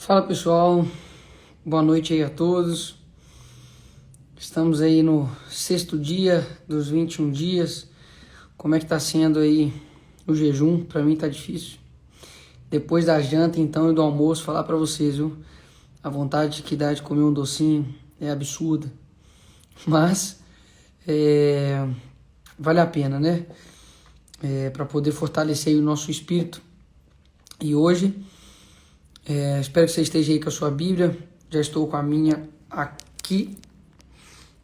Fala pessoal, boa noite aí a todos. Estamos aí no sexto dia dos 21 dias. Como é que tá sendo aí o jejum? Para mim tá difícil. Depois da janta então e do almoço, falar para vocês, viu? A vontade que dá de comer um docinho é absurda. Mas vale a pena, né? Para poder fortalecer aí o nosso espírito. E hoje espero que você esteja aí com a sua Bíblia. Já estou com a minha aqui.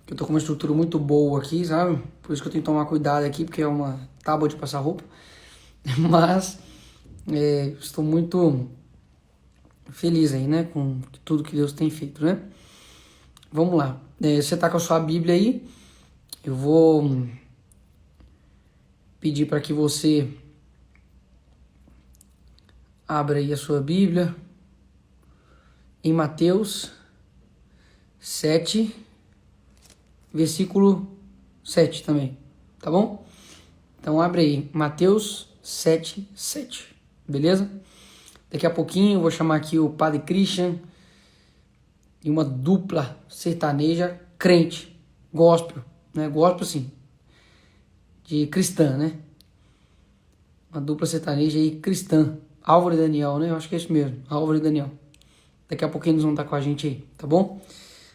Eu tô com uma estrutura muito boa aqui, sabe? Por isso que eu tenho que tomar cuidado aqui, porque é uma tábua de passar roupa. Mas estou muito feliz aí, né? Com tudo que Deus tem feito, né? Vamos lá. Você tá com a sua Bíblia aí. Eu vou pedir para que você abra aí a sua Bíblia em Mateus 7, versículo 7 também, tá bom? Então abre aí, Mateus 7, 7, beleza? Daqui a pouquinho eu vou chamar aqui o Padre Christian e uma dupla sertaneja crente, gospel, né? Gospel assim, de cristã, né? Uma dupla sertaneja aí cristã, Álvaro e Daniel, né? Eu acho que é isso mesmo, Álvaro e Daniel. Daqui a pouquinho eles vão estar com a gente aí, tá bom?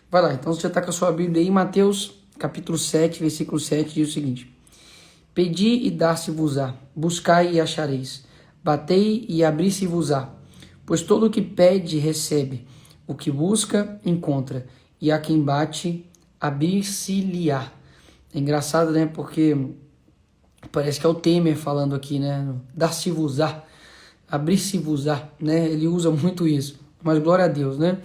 Vai lá, então você já está com a sua Bíblia aí, Mateus capítulo 7, versículo 7, diz o seguinte: Pedi e dar-se-vos-á, buscai e achareis, batei e abri-se-vos-á, pois todo o que pede recebe, o que busca encontra, e a quem bate abrir-se-lhe-á. É engraçado, né, porque parece que é o Temer falando aqui, né, dar-se-vos-á, abrir-se-vos-á, né, ele usa muito isso, mas glória a Deus, né,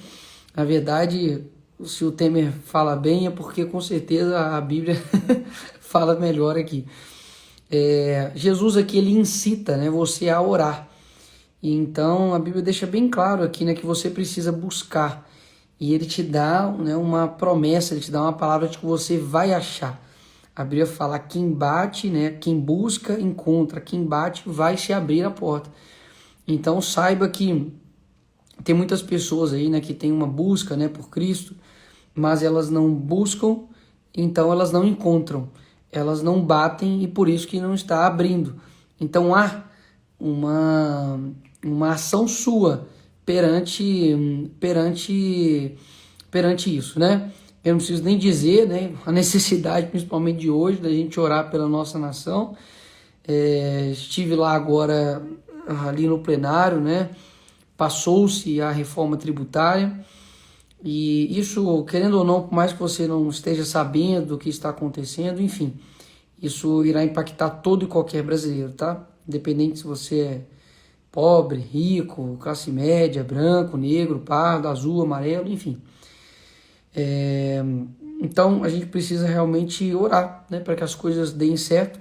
na verdade, se o Temer fala bem é porque com certeza a Bíblia fala melhor aqui. Jesus aqui ele incita, né, você a orar. E então a Bíblia deixa bem claro aqui, né, que você precisa buscar. E ele te dá, né, uma promessa, ele te dá uma palavra de que você vai achar. A Bíblia fala: quem bate, né, quem busca encontra, quem bate vai se abrir a porta. Então saiba que tem muitas pessoas aí, né, que tem uma busca, né, por Cristo, mas elas não buscam, então elas não encontram, elas não batem e por isso que não está abrindo. Então há uma ação sua perante isso, né? Eu não preciso nem dizer, né, a necessidade, principalmente de hoje, da gente orar pela nossa nação. Estive lá agora, ali no plenário, né? Passou-se a reforma tributária. E isso, querendo ou não, por mais que você não esteja sabendo do que está acontecendo, enfim, isso irá impactar todo e qualquer brasileiro, tá? Independente se você é pobre, rico, classe média, branco, negro, pardo, azul, amarelo, enfim. Então a gente precisa realmente orar, né, para que as coisas deem certo.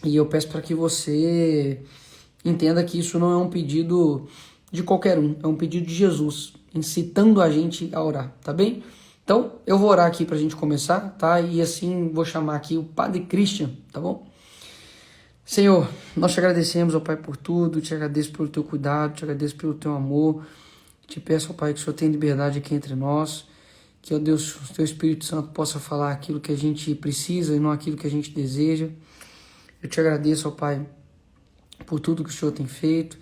E eu peço para que você entenda que isso não é um pedido de qualquer um, é um pedido de Jesus, incitando a gente a orar, tá bem? Então, eu vou orar aqui pra gente começar, tá? E assim, vou chamar aqui o Padre Christian, tá bom? Senhor, nós te agradecemos, ó Pai, por tudo, te agradeço pelo teu cuidado, te agradeço pelo teu amor, te peço, ó Pai, que o Senhor tenha liberdade aqui entre nós, que, ó Deus, o teu Espírito Santo possa falar aquilo que a gente precisa e não aquilo que a gente deseja. Eu te agradeço, ó Pai, por tudo que o Senhor tem feito.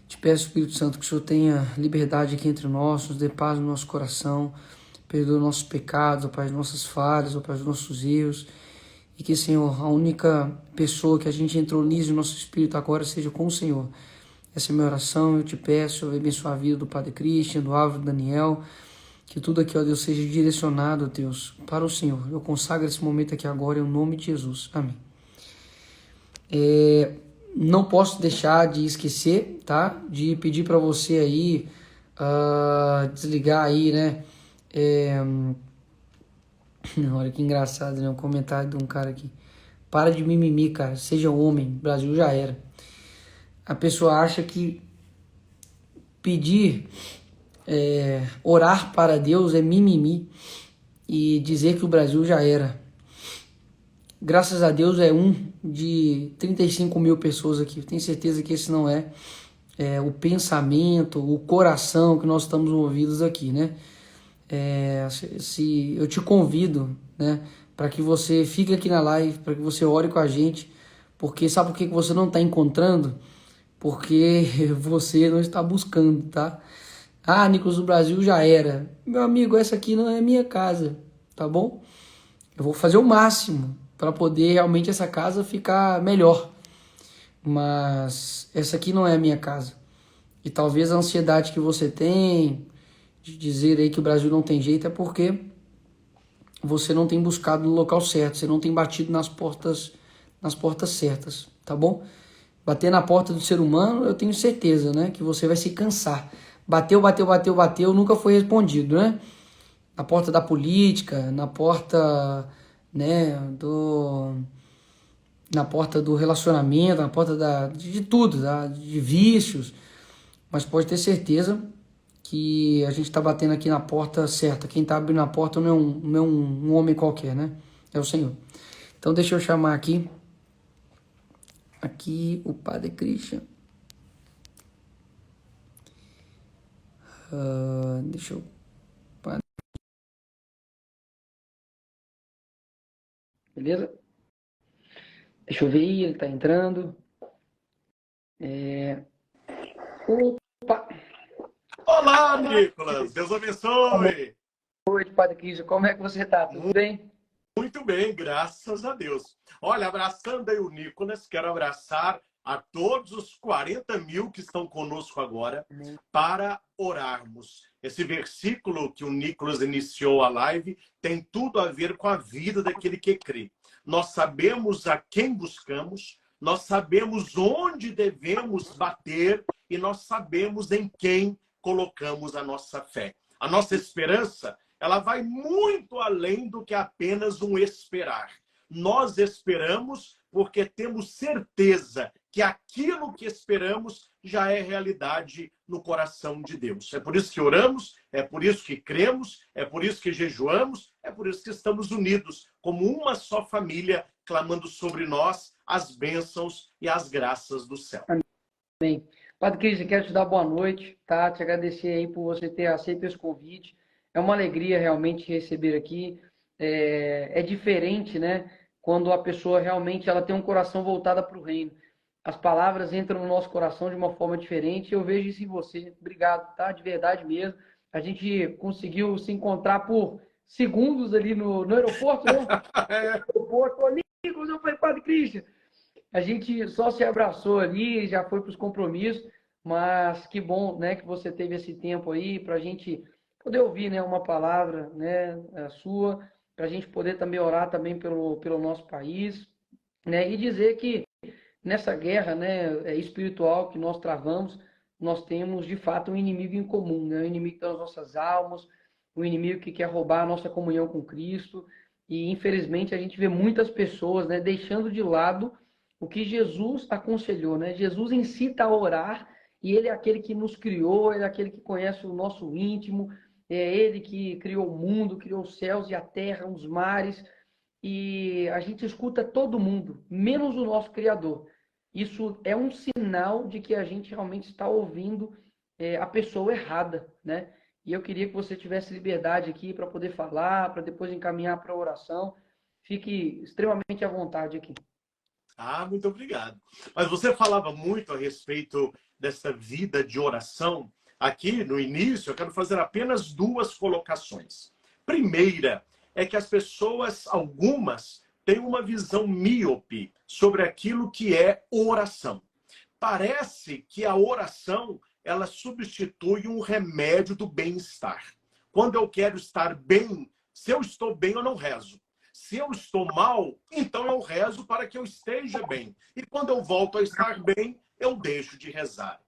Te peço, Espírito Santo, que o Senhor tenha liberdade aqui entre nós, nos dê paz no nosso coração, perdoe nossos pecados, ó Pai, as nossas falhas, ó Pai, os nossos erros, e que, Senhor, a única pessoa que a gente entronize o nosso Espírito agora seja com o Senhor. Essa é a minha oração, eu te peço, eu abençoe a vida do Padre Christian, do Álvaro, do Daniel, que tudo aqui, ó Deus, seja direcionado, ó Deus, para o Senhor. Eu consagro esse momento aqui agora, em nome de Jesus. Amém. Não posso deixar de esquecer, tá? De pedir para você aí desligar aí, né? Olha que engraçado, né? Um comentário de um cara aqui. Para de mimimi, cara. Seja homem. Brasil já era. A pessoa acha que pedir, orar para Deus é mimimi e dizer que o Brasil já era. Graças a Deus é um de 35 mil pessoas aqui. Tenho certeza que esse não é o pensamento, o coração que nós estamos movidos aqui, né? Se eu te convido, né, para que você fique aqui na live, para que você ore com a gente, porque sabe por que você não está encontrando? Porque você não está buscando, tá? Ah, Nicolas do Brasil já era. Meu amigo, essa aqui não é minha casa, tá bom? Eu vou fazer o máximo para poder realmente essa casa ficar melhor, mas essa aqui não é a minha casa. E talvez a ansiedade que você tem de dizer aí que o Brasil não tem jeito é porque você não tem buscado no local certo, você não tem batido nas portas certas, tá bom? Bater na porta do ser humano, eu tenho certeza, né, que você vai se cansar. Bateu, bateu, bateu, bateu, nunca foi respondido, né? Na porta da política, na porta, né, na porta do relacionamento, na porta de tudo, tá? De vícios. Mas pode ter certeza que a gente está batendo aqui na porta certa. Quem está abrindo a porta não é um homem qualquer, né? É o Senhor. Então deixa eu chamar aqui o Padre Christian. Deixa eu... Beleza? Deixa eu ver aí, ele tá entrando. Opa! Olá, Nicolas! Deus abençoe! Oi, Padre Christian, como é que você tá? Tudo bem? Muito bem, graças a Deus. Olha, abraçando aí o Nicolas, quero abraçar a todos os 40 mil que estão conosco agora para orarmos. Esse versículo que o Nicolas iniciou a live tem tudo a ver com a vida daquele que crê. Nós sabemos a quem buscamos, nós sabemos onde devemos bater e nós sabemos em quem colocamos a nossa fé. A nossa esperança, ela vai muito além do que apenas um esperar. Nós esperamos porque temos certeza que aquilo que esperamos já é realidade no coração de Deus. É por isso que oramos, é por isso que cremos, é por isso que jejuamos, é por isso que estamos unidos como uma só família, clamando sobre nós as bênçãos e as graças do céu. Amém. Padre Christian, quero te dar boa noite, tá? Te agradecer aí por você ter aceito esse convite. É uma alegria realmente receber aqui. É diferente, né? Quando a pessoa realmente ela tem um coração voltado para o reino. As palavras entram no nosso coração de uma forma diferente. Eu vejo isso em você. Obrigado, tá? De verdade mesmo. A gente conseguiu se encontrar por segundos ali no aeroporto, né? No aeroporto. Amigos, eu falei, Padre Christian. A gente só se abraçou ali, já foi para os compromissos, mas que bom, né, que você teve esse tempo aí para a gente poder ouvir, né, uma palavra, né, a sua, para a gente poder também orar também pelo nosso país, né, e dizer que nessa guerra, né, espiritual que nós travamos, nós temos de fato um inimigo em comum, né, um inimigo das nossas almas, um inimigo que quer roubar a nossa comunhão com Cristo, e infelizmente a gente vê muitas pessoas, né, deixando de lado o que Jesus aconselhou, né? Jesus incita a orar e ele é aquele que nos criou, ele é aquele que conhece o nosso íntimo, é ele que criou o mundo, criou os céus e a terra, os mares, e a gente escuta todo mundo, menos o nosso Criador. Isso é um sinal de que a gente realmente está ouvindo a pessoa errada, né? E eu queria que você tivesse liberdade aqui para poder falar, para depois encaminhar para a oração. Fique extremamente à vontade aqui. Ah, muito obrigado. Mas você falava muito a respeito dessa vida de oração. Aqui, no início, eu quero fazer apenas duas colocações. Primeira, é que as pessoas, algumas, têm uma visão míope sobre aquilo que é oração. Parece que a oração, ela substitui um remédio do bem-estar. Quando eu quero estar bem, se eu estou bem, eu não rezo. Se eu estou mal, então eu rezo para que eu esteja bem. E quando eu volto a estar bem, eu deixo de rezar.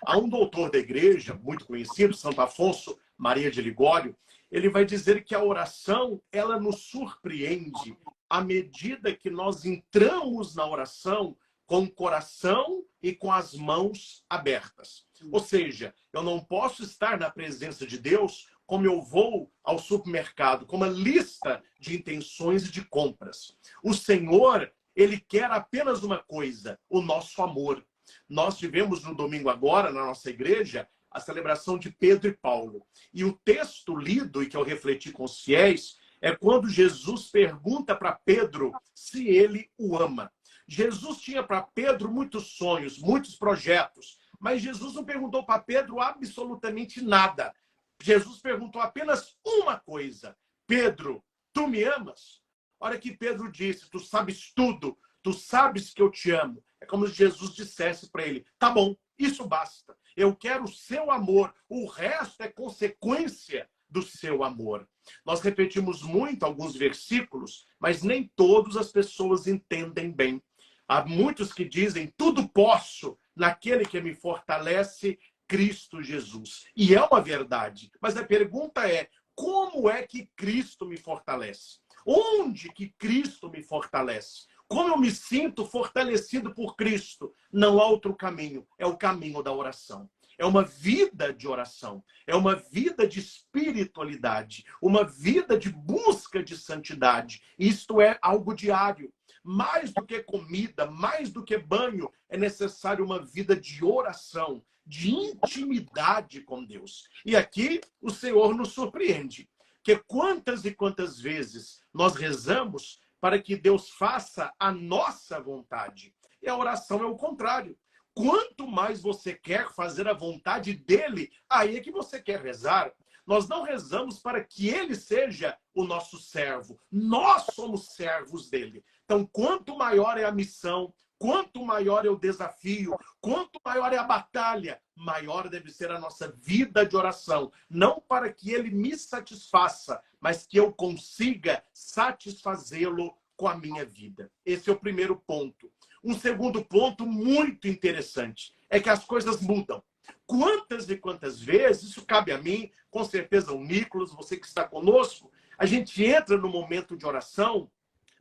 Há um doutor da igreja, muito conhecido, Santo Afonso Maria de Ligório, ele vai dizer que a oração, ela nos surpreende à medida que nós entramos na oração com o coração e com as mãos abertas. Ou seja, eu não posso estar na presença de Deus como eu vou ao supermercado, com uma lista de intenções e de compras. O Senhor, ele quer apenas uma coisa, o nosso amor. Nós tivemos no domingo agora, na nossa igreja, a celebração de Pedro e Paulo. E o texto lido, e que eu refleti com os fiéis, é quando Jesus pergunta para Pedro se ele o ama. Jesus tinha para Pedro muitos sonhos, muitos projetos, mas Jesus não perguntou para Pedro absolutamente nada. Jesus perguntou apenas uma coisa: Pedro, tu me amas? Olha que Pedro disse: tu sabes tudo, tu sabes que eu te amo. É como se Jesus dissesse para ele: tá bom, isso basta. Eu quero o seu amor, o resto é consequência do seu amor. Nós repetimos muito alguns versículos, mas nem todas as pessoas entendem bem. Há muitos que dizem: tudo posso naquele que me fortalece, Cristo Jesus. E é uma verdade. Mas a pergunta é: como é que Cristo me fortalece? Onde que Cristo me fortalece? Como eu me sinto fortalecido por Cristo? Não há outro caminho. É o caminho da oração. É uma vida de oração. É uma vida de espiritualidade. Uma vida de busca de santidade. Isto é algo diário. Mais do que comida, mais do que banho, é necessário uma vida de oração, de intimidade com Deus. E aqui o Senhor nos surpreende. Que quantas e quantas vezes nós rezamos para que Deus faça a nossa vontade. E a oração é o contrário. Quanto mais você quer fazer a vontade dele, aí é que você quer rezar. Nós não rezamos para que ele seja o nosso servo. Nós somos servos dele. Então, quanto maior é a missão, quanto maior é o desafio, quanto maior é a batalha, maior deve ser a nossa vida de oração. Não para que ele me satisfaça, mas que eu consiga satisfazê-lo com a minha vida. Esse é o primeiro ponto. Um segundo ponto muito interessante é que as coisas mudam. Quantas e quantas vezes, isso cabe a mim, com certeza o Nicolas, você que está conosco, a gente entra no momento de oração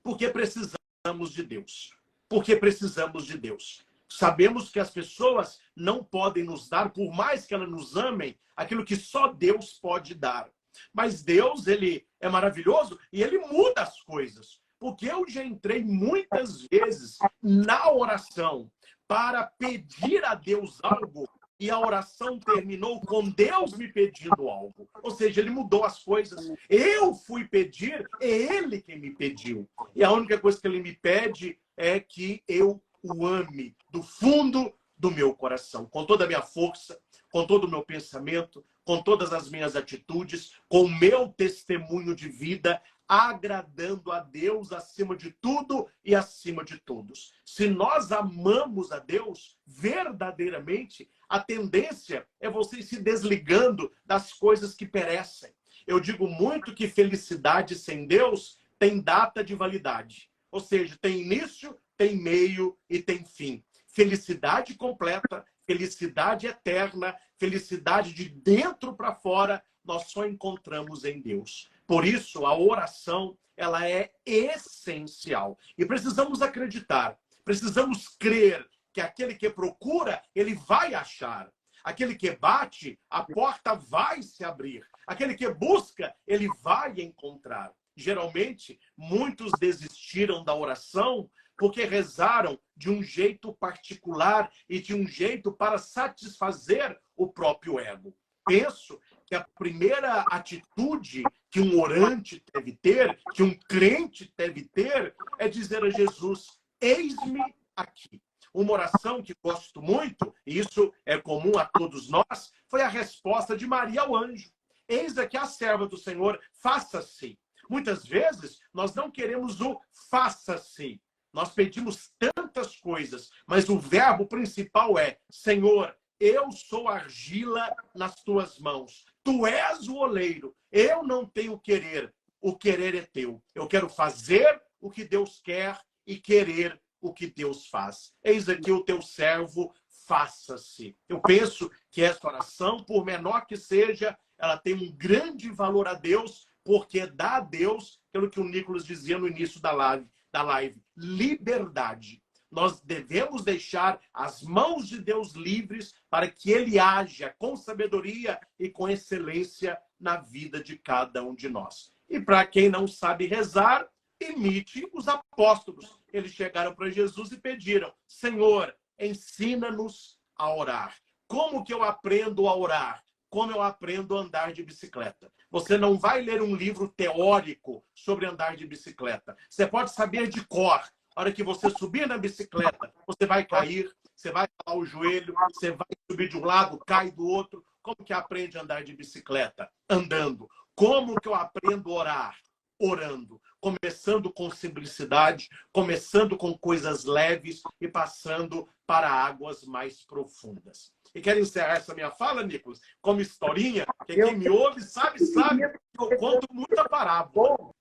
porque precisamos de Deus. Porque precisamos de Deus. Sabemos que as pessoas não podem nos dar, por mais que elas nos amem, aquilo que só Deus pode dar. Mas Deus, ele é maravilhoso e ele muda as coisas. Porque eu já entrei muitas vezes na oração para pedir a Deus algo e a oração terminou com Deus me pedindo algo. Ou seja, ele mudou as coisas. Eu fui pedir, é ele quem me pediu. E a única coisa que ele me pede é que eu o ame do fundo do meu coração, com toda a minha força, com todo o meu pensamento, com todas as minhas atitudes, com o meu testemunho de vida, agradando a Deus acima de tudo e acima de todos. Se nós amamos a Deus verdadeiramente, a tendência é você se desligando das coisas que perecem. Eu digo muito que felicidade sem Deus tem data de validade. Ou seja, tem início, tem meio e tem fim. Felicidade completa, felicidade eterna, felicidade de dentro para fora, nós só encontramos em Deus. Por isso, a oração, ela é essencial. E precisamos acreditar, precisamos crer que aquele que procura, ele vai achar. Aquele que bate, a porta vai se abrir. Aquele que busca, ele vai encontrar. Geralmente, muitos desistiram da oração porque rezaram de um jeito particular e de um jeito para satisfazer o próprio ego. Penso que a primeira atitude que um orante deve ter, que um crente deve ter, é dizer a Jesus: eis-me aqui. Uma oração que gosto muito, e isso é comum a todos nós, foi a resposta de Maria ao anjo: eis aqui a serva do Senhor, faça-se. Muitas vezes nós não queremos o faça-se. Nós pedimos tantas coisas, mas o verbo principal é: Senhor, eu sou argila nas tuas mãos. Tu és o oleiro. Eu não tenho querer. O querer é teu. Eu quero fazer o que Deus quer e querer o que Deus faz. Eis aqui o teu servo, faça-se. Eu penso que essa oração, por menor que seja, ela tem um grande valor a Deus, porque dá a Deus, pelo que o Nicolas dizia no início da live, liberdade. Nós devemos deixar as mãos de Deus livres para que ele haja com sabedoria e com excelência na vida de cada um de nós. E para quem não sabe rezar, imite os apóstolos. Eles chegaram para Jesus e pediram: Senhor, ensina-nos a orar. Como que eu aprendo a orar? Como eu aprendo a andar de bicicleta? Você não vai ler um livro teórico sobre andar de bicicleta. Você pode saber de cor. A hora que você subir na bicicleta, você vai cair, você vai calar o joelho, você vai subir de um lado, cai do outro. Como que aprende a andar de bicicleta? Andando. Como que eu aprendo a orar? Orando. Começando com simplicidade, começando com coisas leves e passando para águas mais profundas. E quero encerrar essa minha fala, Nicolas, como historinha, que quem me ouve sabe que eu conto muita parábola.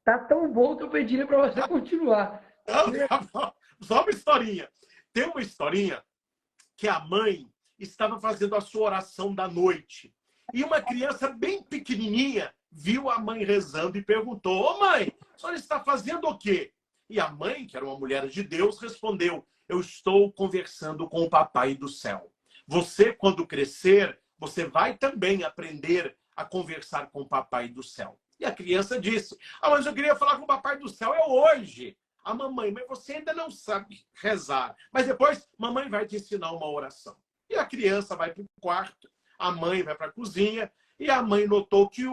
Tá tão bom que eu pediria para você continuar. Só uma historinha. Tem uma historinha que a mãe estava fazendo a sua oração da noite. E uma criança bem pequenininha viu a mãe rezando e perguntou: ô mãe, a senhora está fazendo o quê? E a mãe, que era uma mulher de Deus, respondeu: eu estou conversando com o papai do céu. Você, quando crescer, você vai também aprender a conversar com o papai do céu. E a criança disse: ah, mas eu queria falar com o papai do céu hoje. A mamãe: mas você ainda não sabe rezar. Mas depois, mamãe vai te ensinar uma oração. E a criança vai para o quarto, a mãe vai para a cozinha, e a mãe notou que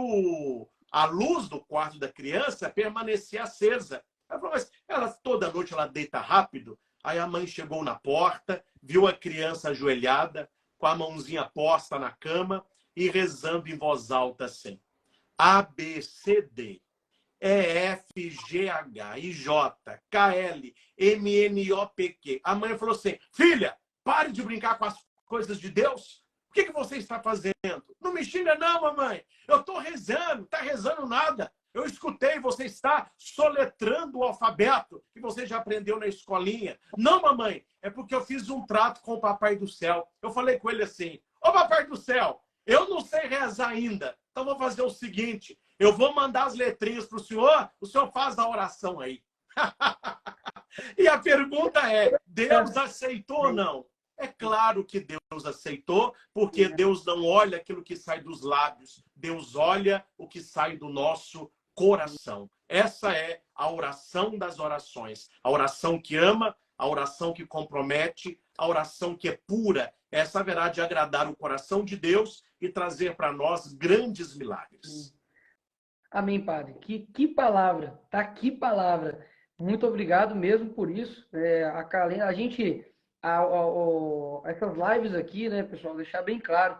a luz do quarto da criança permanecia acesa. Ela falou: mas toda noite ela deita rápido? Aí a mãe chegou na porta, viu a criança ajoelhada, com a mãozinha posta na cama e rezando em voz alta assim: A, B, C, D, E, F, G, H, I, J, K, L, M, N, O, P, Q. A mãe falou assim: filha, pare de brincar com as coisas de Deus. O que você está fazendo? Não me xinga não, mamãe. Eu estou rezando. Está rezando nada. Eu escutei, você está soletrando o alfabeto que você já aprendeu na escolinha. Não, mamãe, é porque eu fiz um trato com o papai do céu. Eu falei com ele assim: ô papai do céu, eu não sei rezar ainda. Então vou fazer o seguinte: eu vou mandar as letrinhas para o senhor faz a oração aí. E a pergunta é: Deus aceitou ou não? É claro que Deus aceitou, porque Deus não olha aquilo que sai dos lábios. Deus olha o que sai do nosso coração. Essa é a oração das orações. A oração que ama, a oração que compromete, a oração que é pura. Essa haverá de agradar o coração de Deus e trazer para nós grandes milagres. Amém, Padre. Que palavra, tá? Que palavra. Muito obrigado mesmo por isso. A gente, essas lives aqui, né, pessoal, deixar bem claro,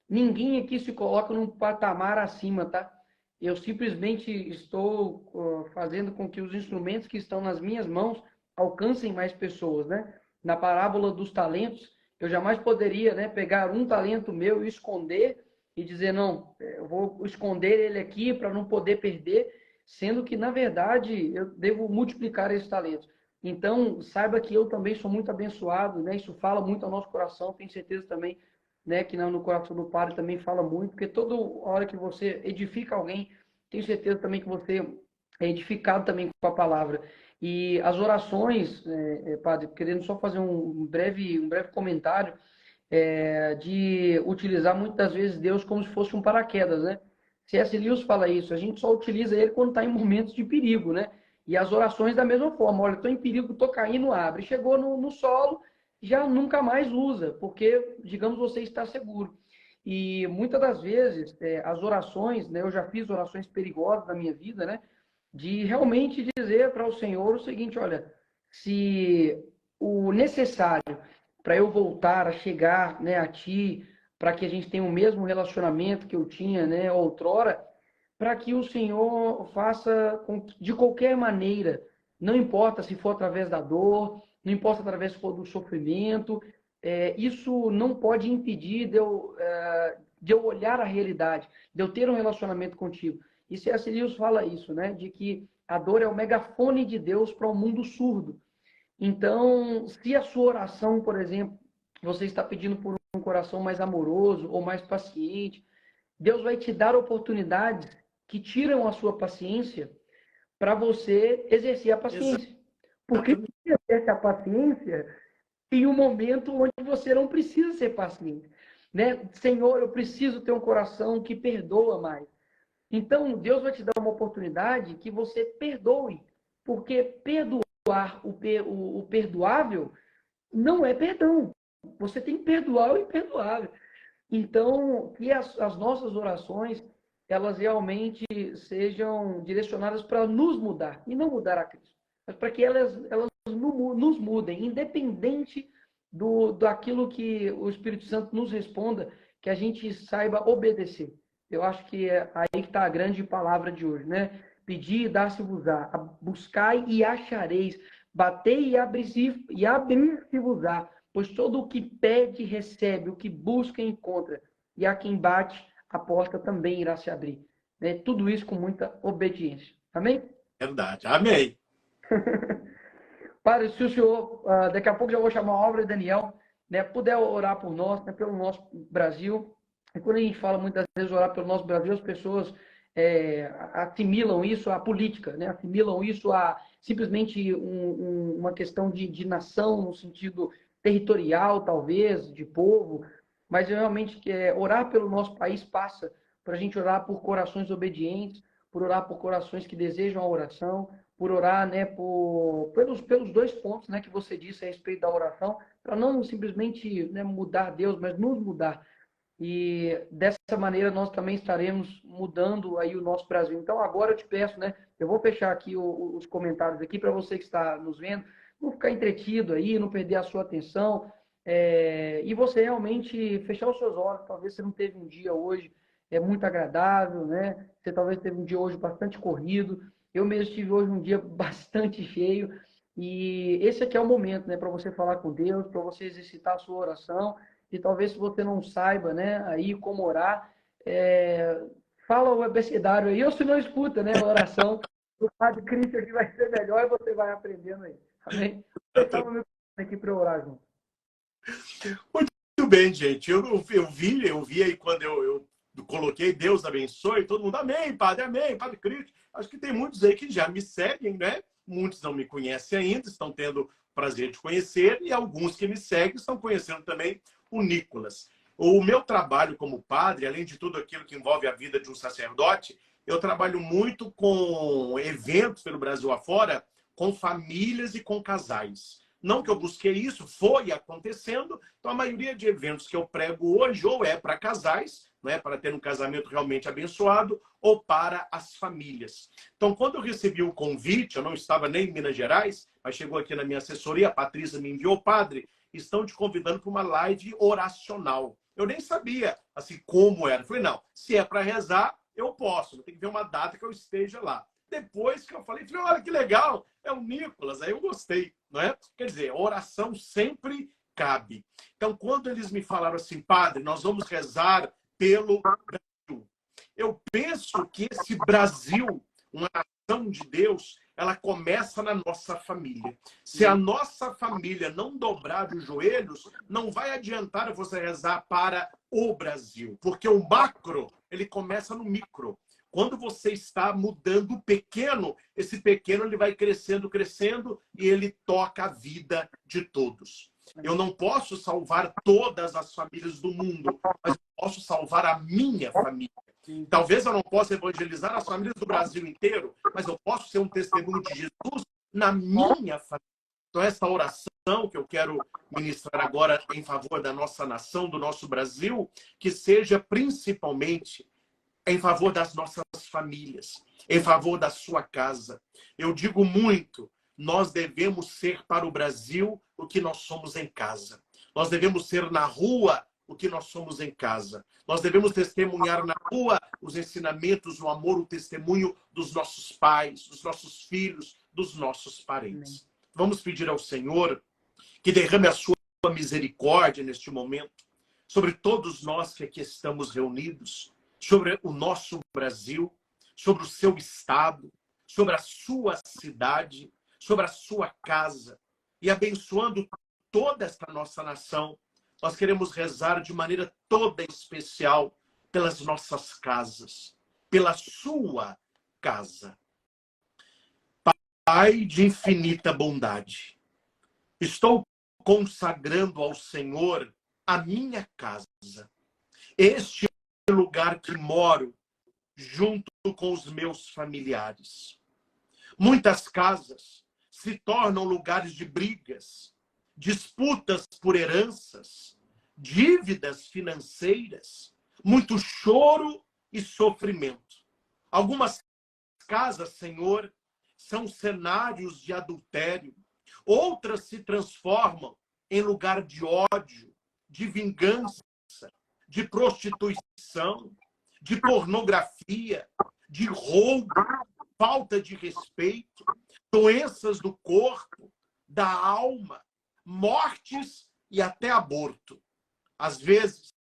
ninguém aqui se coloca num patamar acima, tá? Eu simplesmente estou fazendo com que os instrumentos que estão nas minhas mãos alcancem mais pessoas, né? Na parábola dos talentos, eu jamais poderia, né, pegar um talento meu e esconder e dizer: não, eu vou esconder ele aqui para não poder perder, sendo que, na verdade, eu devo multiplicar esses talentos. Então, saiba que eu também sou muito abençoado, né? Isso fala muito ao nosso coração, tenho certeza também, né, que no coração do Padre também fala muito, porque toda hora que você edifica alguém, tenho certeza também que você é edificado também com a palavra. E as orações, Padre, querendo só fazer um breve comentário, de utilizar muitas vezes Deus como se fosse um paraquedas, né? C.S. Lewis fala isso: a gente só utiliza ele quando está em momentos de perigo, né? E as orações da mesma forma: olha, estou em perigo, estou caindo, abre. Chegou no solo, já nunca mais usa, porque, digamos, você está seguro. E muitas das vezes, as orações, né, eu já fiz orações perigosas na minha vida, né? De realmente dizer para o Senhor o seguinte: olha, se o necessário para eu voltar a chegar, né, a Ti, para que a gente tenha o mesmo relacionamento que eu tinha, né, outrora, para que o Senhor faça de qualquer maneira, não importa se for através da dor, não importa através se for do sofrimento, isso não pode impedir de eu olhar a realidade, de eu ter um relacionamento contigo. E C.S. Lewis fala isso, né, de que a dor é o megafone de Deus para um mundo surdo. Então, se a sua oração, por exemplo, você está pedindo por um coração mais amoroso ou mais paciente, Deus vai te dar oportunidades que tiram a sua paciência para você exercer a paciência. Porque você exerce a paciência em um momento onde você não precisa ser paciente, né? Senhor, eu preciso ter um coração que perdoa mais. Então, Deus vai te dar uma oportunidade que você perdoe, porque perdoar o perdoável não é perdão. Você tem que perdoar o imperdoável. Então, que as nossas orações, elas realmente sejam direcionadas para nos mudar, e não mudar a Cristo, mas para que elas nos mudem, independente daquilo que o Espírito Santo nos responda, que a gente saiba obedecer. Eu acho que é aí que está a grande palavra de hoje, né? Pedir e dar-se-vos-á, buscai e achareis, batei e abrir-se-vos-á. Pois todo o que pede, recebe, o que busca, encontra. E a quem bate, a porta também irá se abrir. Né? Tudo isso com muita obediência. Amém? Verdade. Amém. Padre, se o senhor, daqui a pouco já vou chamar a obra de Daniel, né, puder orar por nós, né, pelo nosso Brasil. E quando a gente fala muitas vezes orar pelo nosso Brasil, as pessoas assimilam isso à política, né, assimilam isso a simplesmente uma questão de nação, no sentido territorial, talvez, de povo. Mas realmente orar pelo nosso país passa por a gente orar por corações obedientes, por orar por corações que desejam a oração, por orar, né, pelos dois pontos, né, que você disse a respeito da oração, para não simplesmente, né, mudar Deus, mas nos mudar. E dessa maneira nós também estaremos mudando aí o nosso Brasil. Então agora eu te peço, né, eu vou fechar aqui os comentários aqui para você que está nos vendo, não ficar entretido aí, não perder a sua atenção, e você realmente fechar os seus olhos. Talvez você não teve um dia hoje muito agradável, né? Você talvez teve um dia hoje bastante corrido. Eu mesmo tive hoje um dia bastante cheio. E esse aqui é o momento, né, para você falar com Deus, para você exercitar a sua oração. E talvez se você não saiba, né, aí como orar, fala o abecedário aí, ou se não escuta, né, a oração do Padre Cristo que vai ser melhor e você vai aprendendo aí. Amém? Vou deixar o meu aqui para orar junto. Muito bem, gente. Eu vi aí quando eu coloquei Deus abençoe, todo mundo, amém, Padre Cristo. Acho que tem muitos aí que já me seguem, né? Muitos não me conhecem ainda, estão tendo prazer de conhecer, e alguns que me seguem estão conhecendo também o Nicolas. O meu trabalho como padre, além de tudo aquilo que envolve a vida de um sacerdote, eu trabalho muito com eventos pelo Brasil afora, com famílias e com casais. Não que eu busquei isso, foi acontecendo. Então, a maioria de eventos que eu prego hoje ou é para casais, né, para ter um casamento realmente abençoado, ou para as famílias. Então, quando eu recebi o convite, eu não estava nem em Minas Gerais, mas chegou aqui na minha assessoria, a Patrícia me enviou, padre, estão te convidando para uma live oracional. Eu nem sabia assim como era. Eu falei, não, se é para rezar, eu posso. Tem que ver uma data que eu esteja lá. Depois que eu falei, olha que legal, é o Nicolas, aí eu gostei, não é? Quer dizer, oração sempre cabe. Então, quando eles me falaram assim, padre, nós vamos rezar pelo Brasil, eu penso que esse Brasil, uma nação de Deus, ela começa na nossa família. Se a nossa família não dobrar os joelhos, não vai adiantar você rezar para o Brasil, porque o macro, ele começa no micro. Quando você está mudando o pequeno, esse pequeno ele vai crescendo, crescendo, e ele toca a vida de todos. Eu não posso salvar todas as famílias do mundo, mas eu posso salvar a minha família. Talvez eu não possa evangelizar as famílias do Brasil inteiro, mas eu posso ser um testemunho de Jesus na minha família. Então, essa oração que eu quero ministrar agora em favor da nossa nação, do nosso Brasil, que seja principalmente em favor das nossas famílias, em favor da sua casa. Eu digo muito, nós devemos ser para o Brasil o que nós somos em casa. Nós devemos ser na rua o que nós somos em casa. Nós devemos testemunhar na rua os ensinamentos, o amor, o testemunho dos nossos pais, dos nossos filhos, dos nossos parentes. Vamos pedir ao Senhor que derrame a sua misericórdia neste momento sobre todos nós que aqui estamos reunidos, sobre o nosso Brasil, sobre o seu estado, sobre a sua cidade, sobre a sua casa, e abençoando toda esta nossa nação. Nós queremos rezar de maneira toda especial pelas nossas casas, pela sua casa. Pai de infinita bondade, estou consagrando ao Senhor a minha casa, este lugar que moro, junto com os meus familiares. Muitas casas se tornam lugares de brigas, disputas por heranças, dívidas financeiras, muito choro e sofrimento. Algumas casas, Senhor, são cenários de adultério. Outras se transformam em lugar de ódio, de vingança, de prostituição, de pornografia, de roubo, falta de respeito, doenças do corpo, da alma, mortes e até aborto. Às vezes,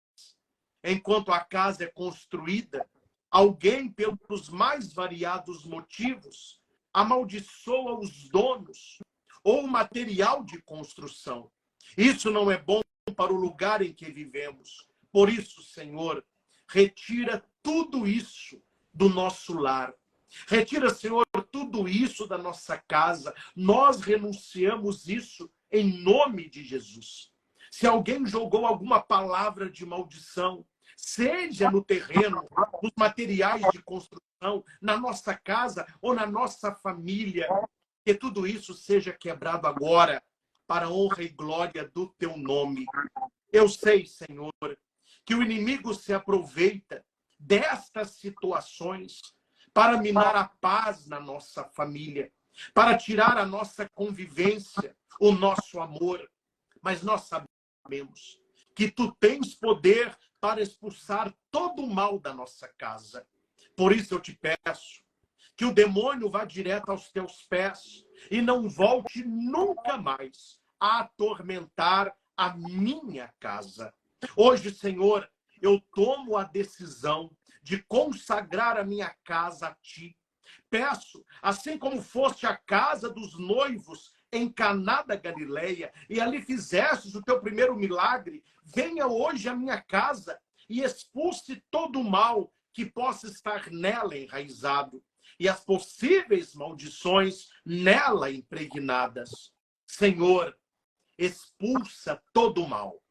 enquanto a casa é construída, alguém, pelos mais variados motivos, amaldiçoa os donos ou o material de construção. Isso não é bom para o lugar em que vivemos. Por isso, Senhor, retira tudo isso do nosso lar. Retira, Senhor, tudo isso da nossa casa. Nós renunciamos isso em nome de Jesus. Se alguém jogou alguma palavra de maldição, seja no terreno, nos materiais de construção, na nossa casa ou na nossa família, que tudo isso seja quebrado agora, para a honra e glória do teu nome. Eu sei, Senhor, que o inimigo se aproveita destas situações para minar a paz na nossa família, para tirar a nossa convivência, o nosso amor. Mas nós sabemos que tu tens poder para expulsar todo o mal da nossa casa. Por isso eu te peço que o demônio vá direto aos teus pés e não volte nunca mais a atormentar a minha casa. Hoje, Senhor, eu tomo a decisão de consagrar a minha casa a ti. Peço, assim como foste a casa dos noivos em Caná da Galileia, e ali fizestes o teu primeiro milagre, venha hoje à minha casa e expulse todo o mal que possa estar nela enraizado, e as possíveis maldições nela impregnadas. Senhor, expulsa todo o mal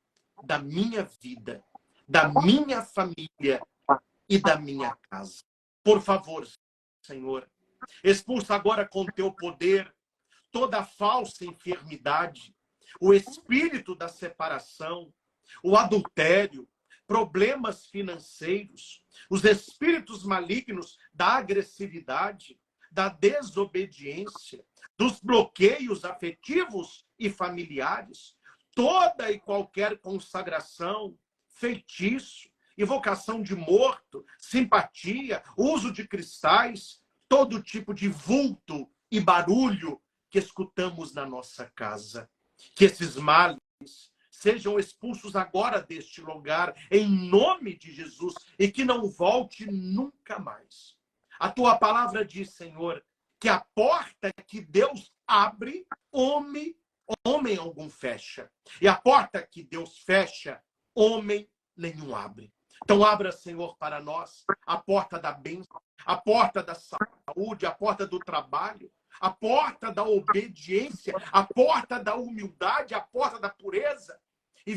da minha vida, da minha família e da minha casa. Por favor, Senhor, expulsa agora com teu poder toda falsa enfermidade, o espírito da separação, o adultério, problemas financeiros, os espíritos malignos da agressividade, da desobediência, dos bloqueios afetivos e familiares, toda e qualquer consagração, feitiço, invocação de morto, simpatia, uso de cristais, todo tipo de vulto e barulho que escutamos na nossa casa. Que esses males sejam expulsos agora deste lugar, em nome de Jesus, e que não volte nunca mais. A tua palavra diz, Senhor, que a porta que Deus abre, homem algum fecha. E a porta que Deus fecha, homem nenhum abre. Então abra, Senhor, para nós a porta da bênção, a porta da saúde, a porta do trabalho, a porta da obediência, a porta da humildade, a porta da pureza. E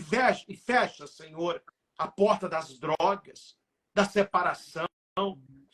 fecha, Senhor, a porta das drogas, da separação,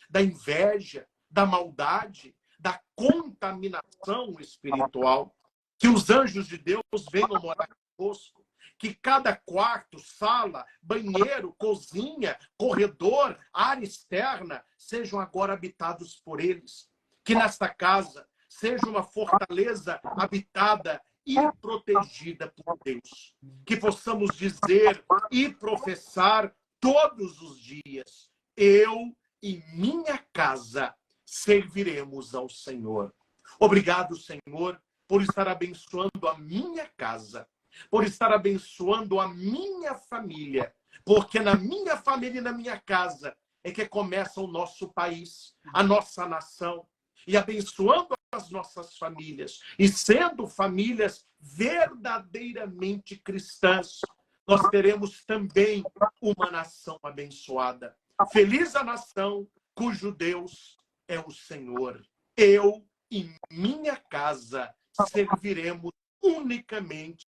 da inveja, da maldade, da contaminação espiritual. Que os anjos de Deus venham morar conosco. Que cada quarto, sala, banheiro, cozinha, corredor, área externa sejam agora habitados por eles. Que nesta casa seja uma fortaleza habitada e protegida por Deus. Que possamos dizer e professar todos os dias: eu e minha casa serviremos ao Senhor. Obrigado, Senhor, por estar abençoando a minha casa, por estar abençoando a minha família, porque na minha família e na minha casa é que começa o nosso país, a nossa nação, e abençoando as nossas famílias, e sendo famílias verdadeiramente cristãs, nós teremos também uma nação abençoada. Feliz a nação cujo Deus é o Senhor. Eu e minha casa serviremos unicamente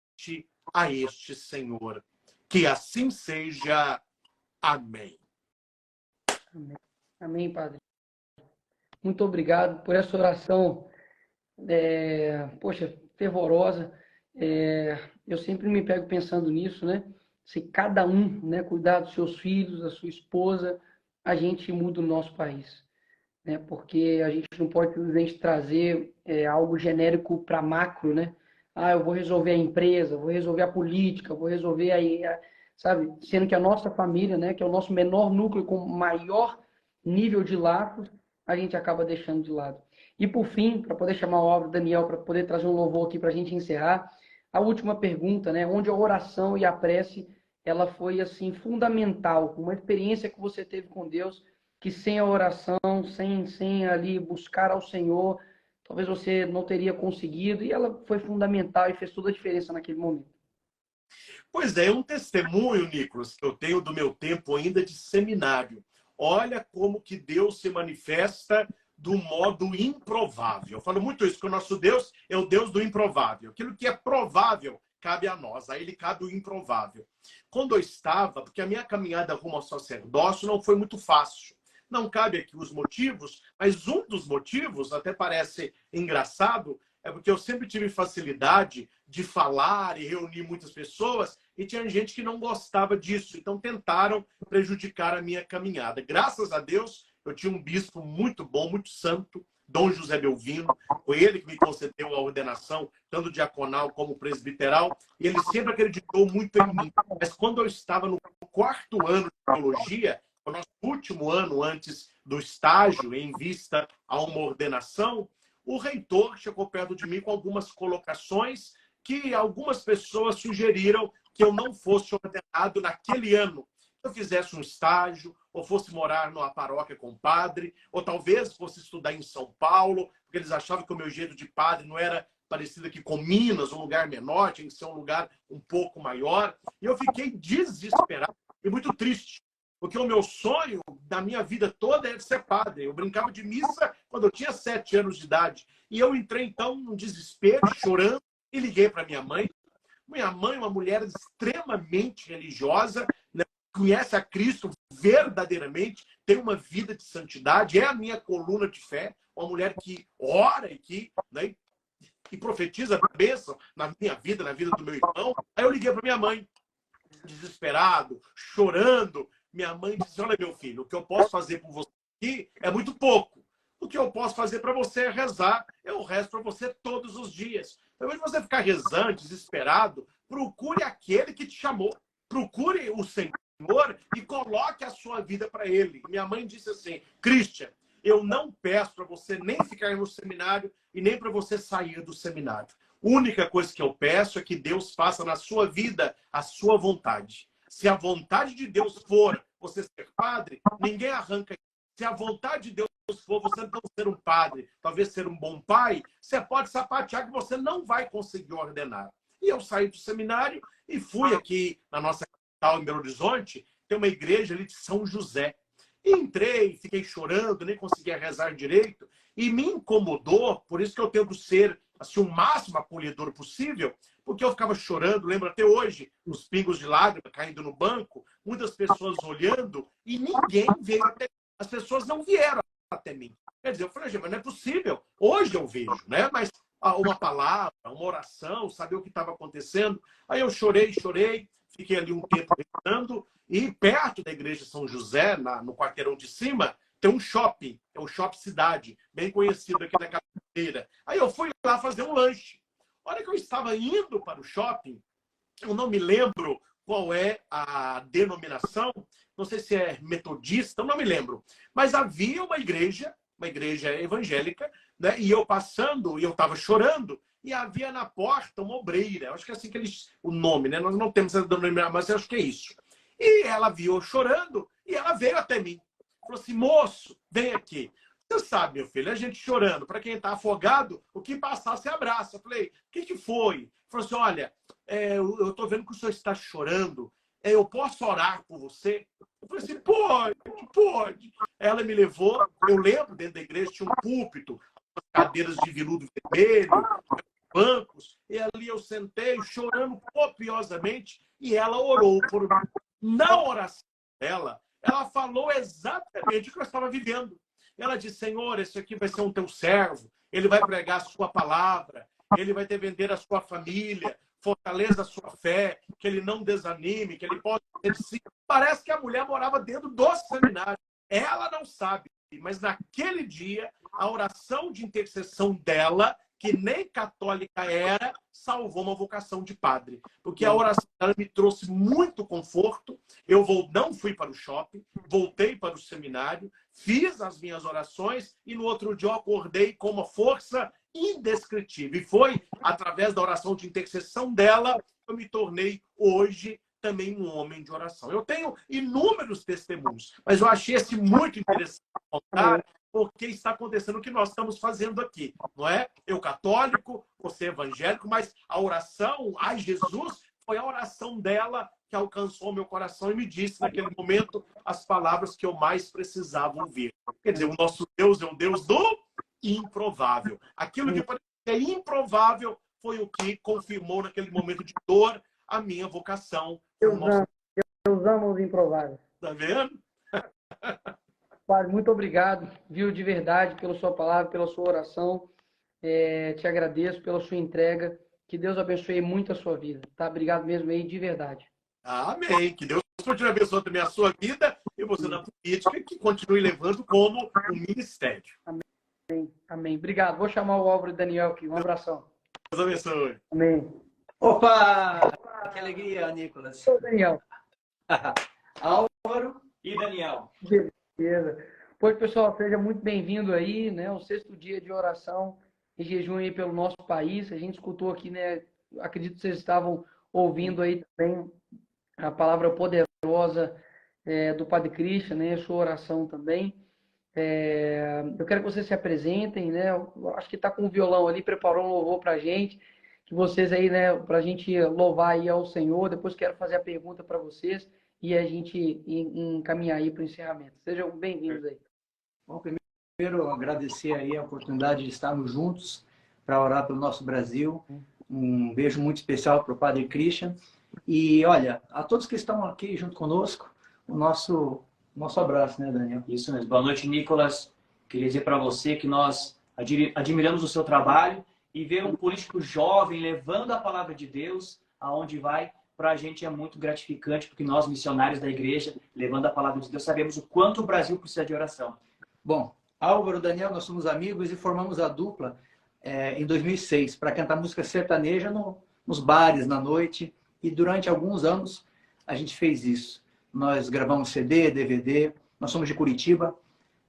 a este Senhor. Que assim seja. Amém. Amém, amém, Padre. Muito obrigado por essa oração, poxa, fervorosa. Eu sempre me pego pensando nisso, né? Se cada um, né, cuidar dos seus filhos, da sua esposa, a gente muda o nosso país, né? Porque a gente não pode simplesmente trazer algo genérico para macro, né? Ah, eu vou resolver a empresa, vou resolver a política, vou resolver sabe? Sendo que a nossa família, né, que é o nosso menor núcleo com maior nível de laços, a gente acaba deixando de lado. E por fim, para poder chamar o Álvaro Daniel, para poder trazer um louvor aqui para a gente encerrar, a última pergunta, né, onde a oração e a prece, ela foi assim fundamental, uma experiência que você teve com Deus, que sem a oração, sem ali buscar ao Senhor, talvez você não teria conseguido, e ela foi fundamental e fez toda a diferença naquele momento. Pois é, um testemunho, Nicolas, que eu tenho do meu tempo ainda de seminário. Olha como que Deus se manifesta do modo improvável. Eu falo muito isso, que o nosso Deus é o Deus do improvável. Aquilo que é provável cabe a nós, a ele cabe o improvável. Quando eu estava, porque a minha caminhada rumo ao sacerdócio não foi muito fácil. Não cabe aqui os motivos, mas um dos motivos, até parece engraçado, é porque eu sempre tive facilidade de falar e reunir muitas pessoas e tinha gente que não gostava disso. Então tentaram prejudicar a minha caminhada. Graças a Deus, eu tinha um bispo muito bom, muito santo, Dom José Belvino. Foi ele que me concedeu a ordenação, tanto diaconal como presbiteral. E ele sempre acreditou muito em mim. Mas quando eu estava no 4º ano de teologia, o nosso último ano antes do estágio, em vista a uma ordenação, o reitor chegou perto de mim com algumas colocações que algumas pessoas sugeriram que eu não fosse ordenado naquele ano. Que eu fizesse um estágio, ou fosse morar numa paróquia com padre, ou talvez fosse estudar em São Paulo, porque eles achavam que o meu jeito de padre não era parecido aqui com Minas, um lugar menor, tinha que ser um lugar um pouco maior. E eu fiquei desesperado e muito triste. Porque o meu sonho da minha vida toda era ser padre. Eu brincava de missa quando eu tinha 7 anos de idade. E eu entrei, então, num desespero, chorando, e liguei para minha mãe. Minha mãe, uma mulher extremamente religiosa, né? Conhece a Cristo verdadeiramente, tem uma vida de santidade, é a minha coluna de fé, uma mulher que ora e que, né, que profetiza a bênção na minha vida, na vida do meu irmão. Aí eu liguei para minha mãe, desesperado, chorando. Minha mãe disse: olha, meu filho, o que eu posso fazer por você aqui é muito pouco. O que eu posso fazer para você é rezar. Eu rezo para você todos os dias. Ao invés de você ficar rezando, desesperado, procure aquele que te chamou. Procure o Senhor e coloque a sua vida para ele. Minha mãe disse assim: Christian, eu não peço para você nem ficar no seminário e nem para você sair do seminário. A única coisa que eu peço é que Deus faça na sua vida a sua vontade. Se a vontade de Deus for você ser padre, ninguém arranca. Se a vontade de Deus for você não ser um padre, talvez ser um bom pai, você pode sapatear que você não vai conseguir ordenar. E eu saí do seminário e fui aqui na nossa capital, em Belo Horizonte, tem uma igreja ali de São José. E entrei, fiquei chorando, nem conseguia rezar direito. E me incomodou, por isso que eu tento ser assim, o máximo acolhedor possível, porque eu ficava chorando, lembro até hoje, os pingos de lágrima caindo no banco, muitas pessoas olhando, e ninguém veio até mim. As pessoas não vieram até mim. Quer dizer, eu falei: mas não é possível. Hoje eu vejo, né? Mas uma palavra, uma oração, saber o que estava acontecendo. Aí eu chorei, fiquei ali um tempo rezando, e perto da igreja de São José, no quarteirão de cima, tem um shopping, é o Shopping Cidade, bem conhecido aqui na capital. Aí eu fui lá fazer um lanche. A hora que eu estava indo para o shopping, eu não me lembro qual é a denominação, não sei se é metodista, eu não me lembro. Mas havia uma igreja evangélica, né? E eu passando, e eu estava chorando, e havia na porta uma obreira. Eu acho que é assim que eles... O nome, né? Nós não temos essa denominação, mas eu acho que é isso. E ela viu eu chorando, e ela veio até mim. Falou assim: moço, vem aqui. Você sabe, meu filho, a gente chorando. Para quem está afogado, o que passar se abraça. Eu falei: o que foi? Ele falou assim: olha, eu estou vendo que o senhor está chorando. Eu posso orar por você? Eu falei assim: pode. Ela me levou, eu lembro, dentro da igreja tinha um púlpito, cadeiras de veludo vermelho, bancos, e ali eu sentei chorando copiosamente, e ela orou por mim. Na oração dela, ela falou exatamente o que eu estava vivendo. Ela disse: Senhor, esse aqui vai ser um teu servo, ele vai pregar a sua palavra, ele vai te vender a sua família, fortaleça a sua fé, que ele não desanime, que ele possa ter sim. Parece que a mulher morava dentro do seminário. Ela não sabe, mas naquele dia, a oração de intercessão dela, que nem católica era, salvou uma vocação de padre. Porque a oração dela me trouxe muito conforto. Não fui para o shopping, voltei para o seminário, fiz as minhas orações e no outro dia eu acordei com uma força indescritível. E foi através da oração de intercessão dela que eu me tornei hoje também um homem de oração. Eu tenho inúmeros testemunhos, mas eu achei esse muito interessante contar, porque está acontecendo o que nós estamos fazendo aqui, não é? Eu católico, você evangélico, mas a oração a Jesus foi a oração dela que alcançou meu coração e me disse naquele momento as palavras que eu mais precisava ouvir. Quer dizer, o nosso Deus é um Deus do improvável. Aquilo que parecia improvável foi o que confirmou naquele momento de dor a minha vocação. Deus ama os improváveis. Tá vendo? Padre, muito obrigado, viu, de verdade, pela sua palavra, pela sua oração. Te agradeço pela sua entrega. Que Deus abençoe muito a sua vida, tá? Obrigado mesmo aí, de verdade. Amém. Que Deus continue abençoando também a sua vida e você na política, que continue levando como um ministério. Amém. Amém. Obrigado. Vou chamar o Álvaro e o Daniel aqui. Um abração. Deus abençoe. Amém. Opa! Que alegria, Nicolas. Ô, Daniel. Álvaro e Daniel. Beleza. Pois, pessoal, seja muito bem-vindo aí, né? O 6º dia de oração e jejum aí pelo nosso país. A gente escutou aqui, né? Acredito que vocês estavam ouvindo aí também a palavra poderosa do Padre Christian, né? A sua oração também. Eu quero que vocês se apresentem, né? Eu acho que está com o violão ali, preparou um louvor para a gente, que vocês aí, né? Para a gente louvar aí ao Senhor. Depois quero fazer a pergunta para vocês e a gente encaminhar aí para o encerramento. Sejam bem-vindos aí. Bom, primeiro agradecer aí a oportunidade de estarmos juntos para orar pelo nosso Brasil. Um beijo muito especial para o Padre Christian. E olha, a todos que estão aqui junto conosco, o nosso abraço, né, Daniel? Isso mesmo. Boa noite, Nicolas. Queria dizer para você que nós admiramos o seu trabalho e ver um político jovem levando a palavra de Deus aonde vai, para a gente é muito gratificante, porque nós, missionários da igreja, levando a palavra de Deus, sabemos o quanto o Brasil precisa de oração. Bom, Álvaro e Daniel, nós somos amigos e formamos a dupla em 2006 para cantar música sertaneja nos bares, na noite. E durante alguns anos a gente fez isso. Nós gravamos CD, DVD, nós somos de Curitiba,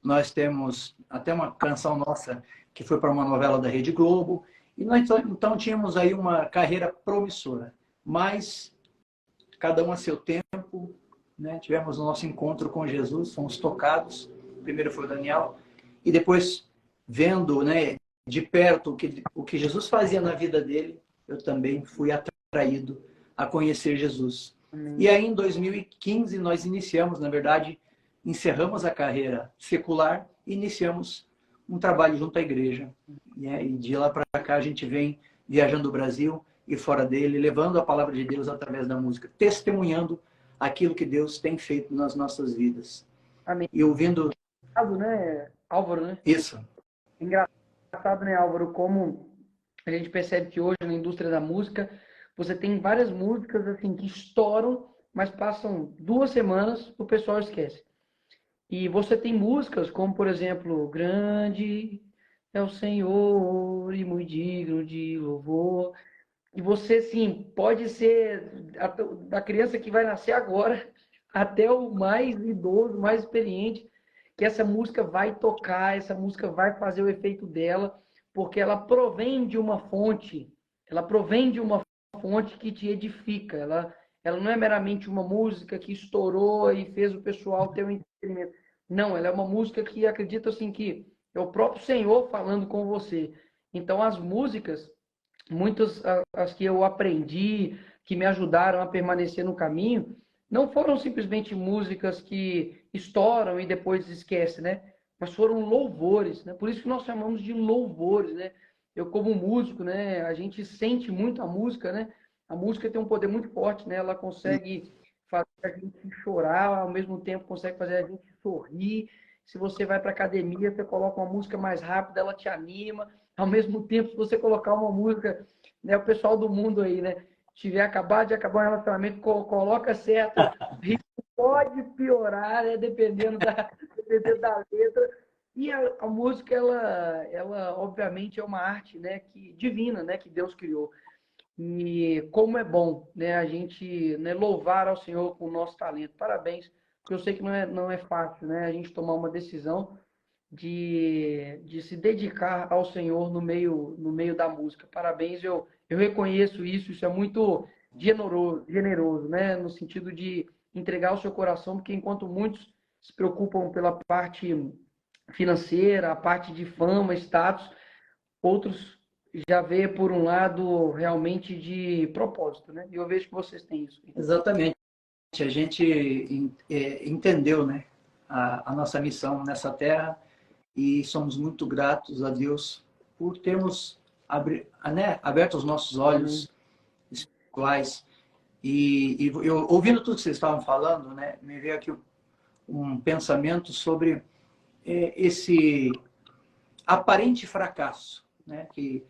nós temos até uma canção nossa que foi para uma novela da Rede Globo, e nós então tínhamos aí uma carreira promissora, mas cada um a seu tempo, né? Tivemos o nosso encontro com Jesus, fomos tocados, primeiro foi o Daniel, e depois vendo, né, de perto o que Jesus fazia na vida dele, eu também fui atraído a conhecer Jesus. E aí, em 2015, nós iniciamos, na verdade, encerramos a carreira secular e iniciamos um trabalho junto à igreja. E de lá para cá, a gente vem viajando o Brasil e fora dele, levando a palavra de Deus através da música, testemunhando aquilo que Deus tem feito nas nossas vidas. Amém. E ouvindo... Né, Álvaro, né? Isso. Engraçado, né, Álvaro, como a gente percebe que hoje na indústria da música você tem várias músicas assim que estouram, mas passam 2 semanas, o pessoal esquece. E você tem músicas como, por exemplo, Grande é o Senhor e muito digno de louvor. E você, sim, pode ser da criança que vai nascer agora até o mais idoso, mais experiente, que essa música vai tocar, essa música vai fazer o efeito dela, porque ela provém de uma fonte, que te edifica. Ela não é meramente uma música que estourou e fez o pessoal ter um entretenimento. Não, ela é uma música que acredita assim que é o próprio Senhor falando com você. Então as músicas, muitas as que eu aprendi, que me ajudaram a permanecer no caminho, não foram simplesmente músicas que estouram e depois esquecem, né? Mas foram louvores, né? Por isso que nós chamamos de louvores, né? Eu, como músico, né, a gente sente muito a música, né? A música tem um poder muito forte, né? Ela consegue fazer a gente chorar, ao mesmo tempo consegue fazer a gente sorrir. Se você vai para academia, você coloca uma música mais rápida, ela te anima. Ao mesmo tempo, se você colocar uma música, né, o pessoal do mundo aí, né, tiver acabado de acabar o relacionamento, coloca certo. O ritmo pode piorar, né? Dependendo da letra. E a música, ela obviamente é uma arte, né, divina, né, que Deus criou. E como é bom, né, a gente, né, louvar ao Senhor com o nosso talento. Parabéns, porque eu sei que não é fácil, né, a gente tomar uma decisão de se dedicar ao Senhor no meio da música. Parabéns, eu reconheço isso é muito generoso, né, no sentido de entregar o seu coração, porque enquanto muitos se preocupam pela parte financeira, a parte de fama, status, outros já vê por um lado realmente de propósito, né? E eu vejo que vocês têm isso. Exatamente. A gente entendeu, né, a nossa missão nessa terra e somos muito gratos a Deus por termos aberto os nossos olhos espirituais. E eu, ouvindo tudo que vocês estavam falando, né, me veio aqui um pensamento sobre esse aparente fracasso, né, que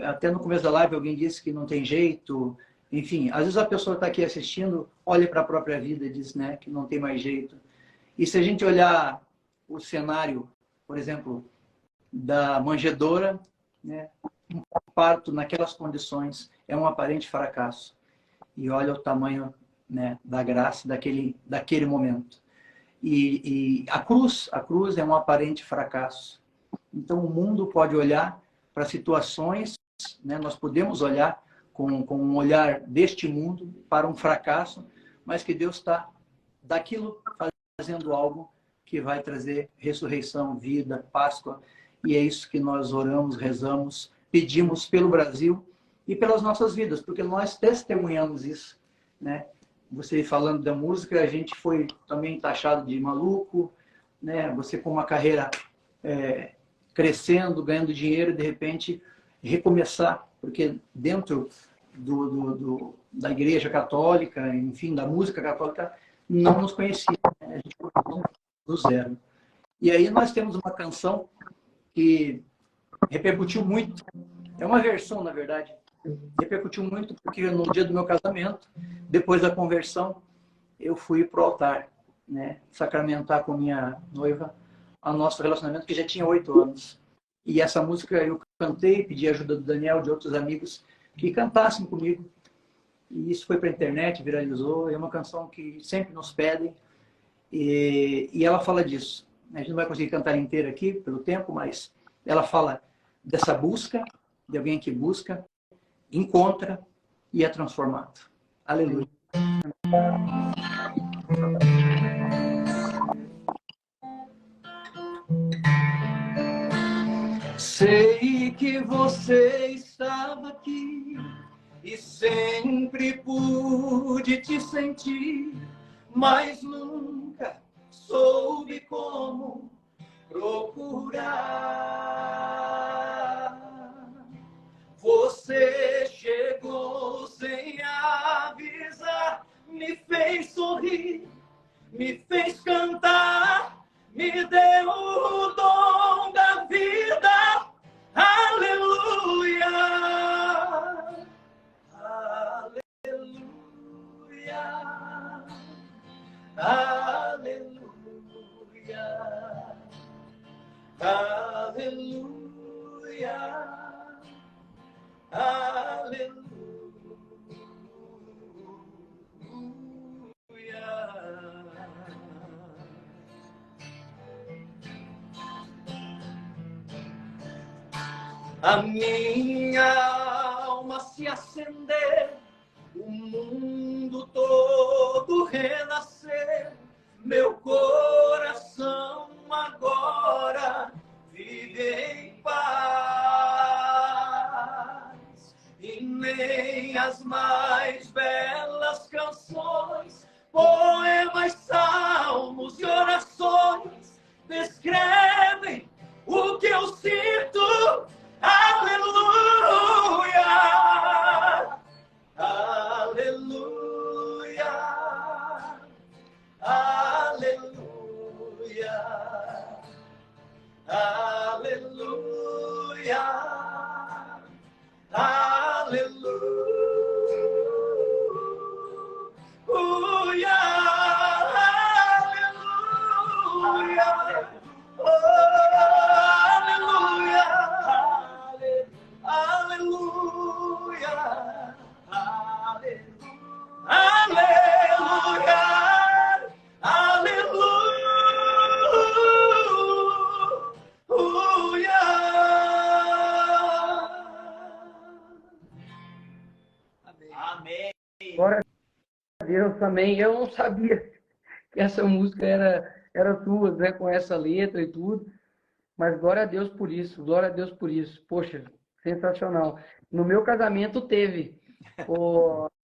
até no começo da live alguém disse que não tem jeito. Enfim, às vezes a pessoa está aqui assistindo, olha para a própria vida e diz, né, que não tem mais jeito. E se a gente olhar o cenário, por exemplo, da manjedoura, né, um parto naquelas condições é um aparente fracasso. E olha o tamanho, né, da graça daquele momento. E a cruz é um aparente fracasso. Então o mundo pode olhar para situações, né, nós podemos olhar com um olhar deste mundo para um fracasso, mas que Deus está daquilo fazendo algo que vai trazer ressurreição, vida, Páscoa. E é isso que nós oramos, rezamos, pedimos pelo Brasil e pelas nossas vidas, porque nós testemunhamos isso, né? Você falando da música, a gente foi também taxado de maluco, né? Você com uma carreira crescendo, ganhando dinheiro, de repente recomeçar, porque dentro da igreja católica, enfim, da música católica, não nos conhecia, né? A gente começou do zero. E aí nós temos uma canção que repercutiu muito, é uma versão, na verdade, repercutiu muito porque no dia do meu casamento, depois da conversão, eu fui para o altar, né, sacramentar com minha noiva o nosso relacionamento, que já tinha 8 anos. E essa música eu cantei, pedi ajuda do Daniel, de outros amigos, que cantassem comigo. E isso foi para a internet, viralizou. É uma canção que sempre nos pedem. E ela fala disso. A gente não vai conseguir cantar inteira aqui, pelo tempo, mas ela fala dessa busca, de alguém que busca, encontra e é transformado. Aleluia. Sei que você estava aqui e sempre pude te sentir, mas nunca soube como procurar. Você chegou sem avisar, me fez sorrir, me fez cantar, me deu o dom da vida. Aleluia, aleluia, aleluia, aleluia, aleluia. A minha alma se acender, o mundo todo renascer, meu coração agora vive em paz. E nem as mais belas canções, poemas, salmos e orações descrevem o que eu sinto. Aleluia, Glória a Deus também. Eu não sabia que essa música era sua, né? Com essa letra e tudo. Mas glória a Deus por isso. Glória a Deus por isso. Poxa, sensacional. No meu casamento teve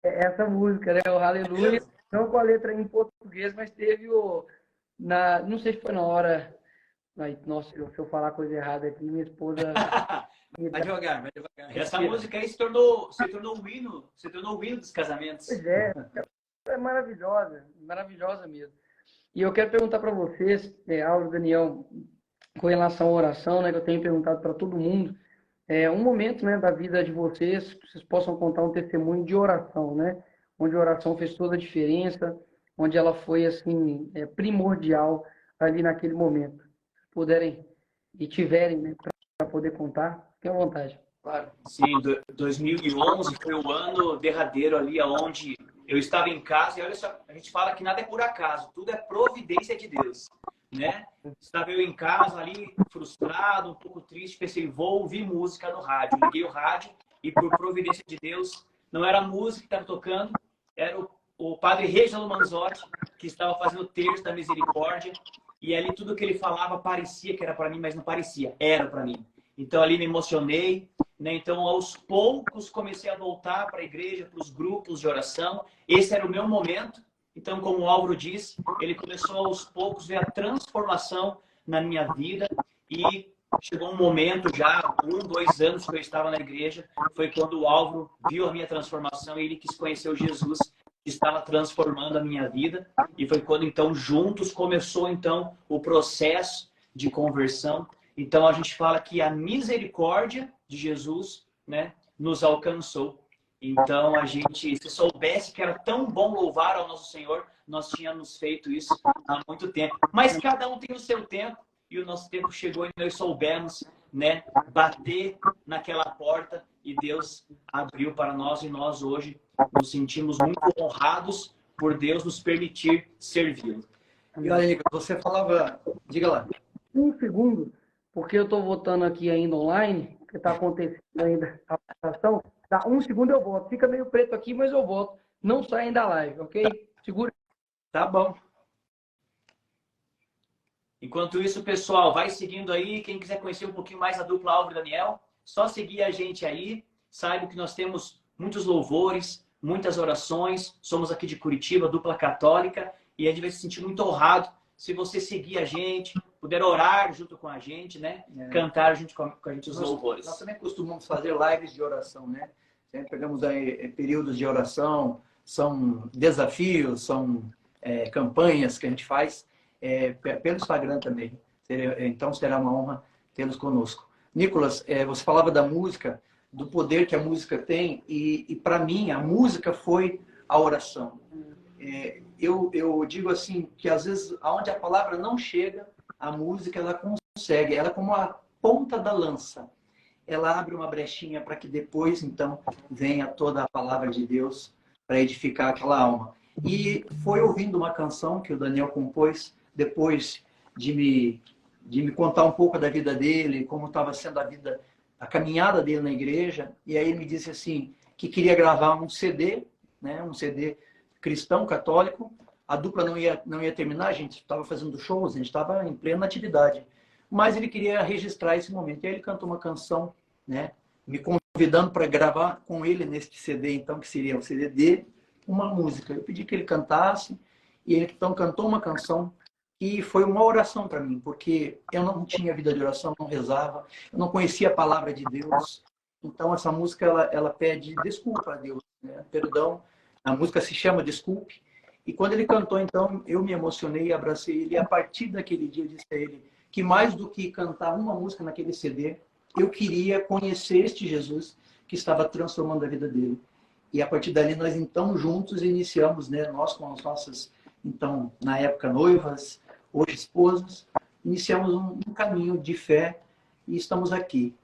essa música, né? O Aleluia. Não com a letra em português, mas teve não sei se foi na hora. Ai, nossa, se eu falar coisa errada aqui, minha esposa. Vai devagar, vai devagar. Essa Respira. música aí se tornou o hino dos casamentos. Pois é maravilhosa, maravilhosa mesmo. E eu quero perguntar para vocês, Álvaro, Daniel, com relação à oração, né, que eu tenho perguntado para todo mundo, um momento, né, da vida de vocês, que vocês possam contar um testemunho de oração, né, onde a oração fez toda a diferença, onde ela foi, assim, primordial ali naquele momento. Se puderem e tiverem, né, para poder contar, fiquem à vontade. Claro. Sim, 2011 foi o ano derradeiro ali onde eu estava em casa e olha só, a gente fala que nada é por acaso, tudo é providência de Deus, né? Estava eu em casa ali, frustrado, um pouco triste, pensei, vou ouvir música no rádio. Liguei o rádio e por providência de Deus, não era a música que estava tocando, era o padre Reginaldo Manzotti, que estava fazendo o terço da misericórdia, e ali tudo que ele falava parecia que era para mim, mas não parecia, era para mim. Então ali me emocionei, né? Então aos poucos comecei a voltar para a igreja, para os grupos de oração. Esse era o meu momento. Então, como o Álvaro disse, ele começou aos poucos a ver a transformação na minha vida e chegou um momento já, 2 anos que eu estava na igreja, foi quando o Álvaro viu a minha transformação e ele quis conhecer o Jesus que estava transformando a minha vida. E foi quando, então, juntos começou, então, o processo de conversão. Então, a gente fala que a misericórdia de Jesus, né, nos alcançou. Então, a gente, se soubesse que era tão bom louvar ao nosso Senhor, nós tínhamos feito isso há muito tempo. Mas cada um tem o seu tempo e o nosso tempo chegou e nós soubemos, né, bater naquela porta e Deus abriu para nós e nós hoje nos sentimos muito honrados por Deus nos permitir servi-lo. E olha, Nicolas, você falava... Diga lá. Um segundo, porque eu estou votando aqui ainda online, que está acontecendo ainda a votação. Dá um segundo eu voto. Fica meio preto aqui, mas eu voto. Não sai ainda da live, ok? Segura. Tá bom. Enquanto isso, pessoal, vai seguindo aí. Quem quiser conhecer um pouquinho mais a dupla Álvaro e Daniel, só seguir a gente aí. Saiba que nós temos muitos louvores, muitas orações. Somos aqui de Curitiba, dupla católica, e a gente vai se sentir muito honrado se você seguir a gente, puder orar junto com a gente, né? Cantar junto com a gente os louvores. Nós também costumamos fazer lives de oração, né? Sempre pegamos aí períodos de oração, são desafios, são campanhas que a gente faz pelo Instagram também. Então será uma honra tê-los conosco. Nicolas, você falava da música, do poder que a música tem, e para mim a música foi a oração. Eu digo assim, que às vezes, onde a palavra não chega, a música ela consegue, ela é como a ponta da lança. Ela abre uma brechinha para que depois, então, venha toda a palavra de Deus para edificar aquela alma. E foi ouvindo uma canção que o Daniel compôs, depois de me contar um pouco da vida dele, como estava sendo a caminhada dele na igreja, e aí ele me disse assim, que queria gravar um CD, né, um CD cristão, católico. A dupla não ia terminar, a gente estava fazendo shows, a gente estava em plena atividade. Mas ele queria registrar esse momento. E aí ele cantou uma canção, né, me convidando para gravar com ele neste CD, então, que seria o CD dele, uma música. Eu pedi que ele cantasse, e ele então cantou uma canção que foi uma oração para mim, porque eu não tinha vida de oração, não rezava, eu não conhecia a palavra de Deus. Então, essa música, ela pede desculpa a Deus, né, perdão. A música se chama Desculpe. E quando ele cantou, então, eu me emocionei, abracei ele. E a partir daquele dia, eu disse a ele que mais do que cantar uma música naquele CD, eu queria conhecer este Jesus que estava transformando a vida dele. E a partir dali, nós, então, juntos iniciamos, né, nós com as nossas, então, na época, noivas, hoje esposas, iniciamos um caminho de fé e estamos aqui,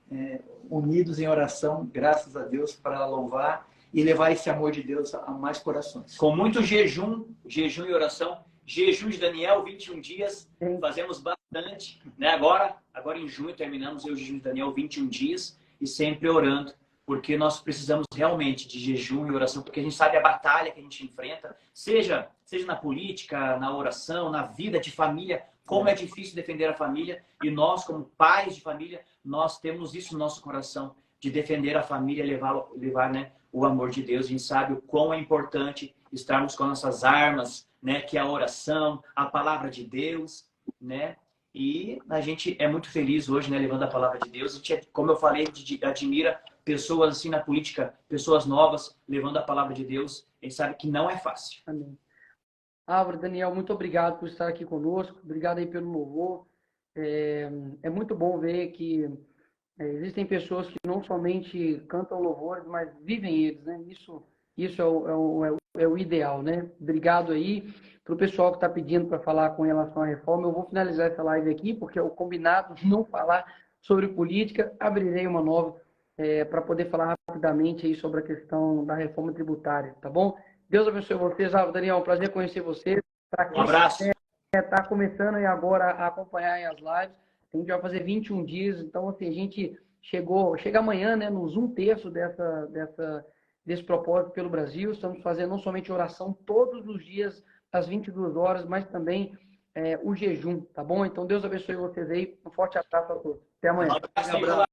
unidos em oração, graças a Deus, para louvar e levar esse amor de Deus a mais corações. Com muito jejum e oração. Jejum de Daniel, 21 dias. Fazemos bastante. Né? Agora em junho, terminamos o jejum de Daniel, 21 dias. E sempre orando porque nós precisamos realmente de jejum e oração, porque a gente sabe a batalha que a gente enfrenta, seja na política, na oração, na vida de família, como é difícil defender a família, e nós, como pais de família, nós temos isso no nosso coração, de defender a família, levar, né, o amor de Deus. A gente sabe o quão é importante estarmos com nossas armas, né, que é a oração, a palavra de Deus, né? E a gente é muito feliz hoje, né, levando a palavra de Deus. A gente, como eu falei, admira pessoas assim na política, pessoas novas, levando a palavra de Deus. A gente sabe que não é fácil. Amém. Álvaro, Daniel, muito obrigado por estar aqui conosco. Obrigado aí pelo louvor. É muito bom ver que existem pessoas que não somente cantam louvores, mas vivem eles, né? Isso é o ideal, né? Obrigado aí para o pessoal que está pedindo para falar com relação à reforma. Eu vou finalizar essa live aqui, porque é o combinado de não falar sobre política. Abrirei uma nova para poder falar rapidamente aí sobre a questão da reforma tributária, tá bom? Deus abençoe vocês. Daniel, é um prazer conhecer você. Um abraço. Está começando aí agora a acompanhar aí as lives. A gente vai fazer 21 dias, então assim, a gente chega amanhã, né, nos 1/3 desse propósito pelo Brasil. Estamos fazendo não somente oração todos os dias às 22 horas, mas também o jejum, tá bom? Então Deus abençoe vocês aí. Um forte abraço a todos. Até amanhã. Um abraço.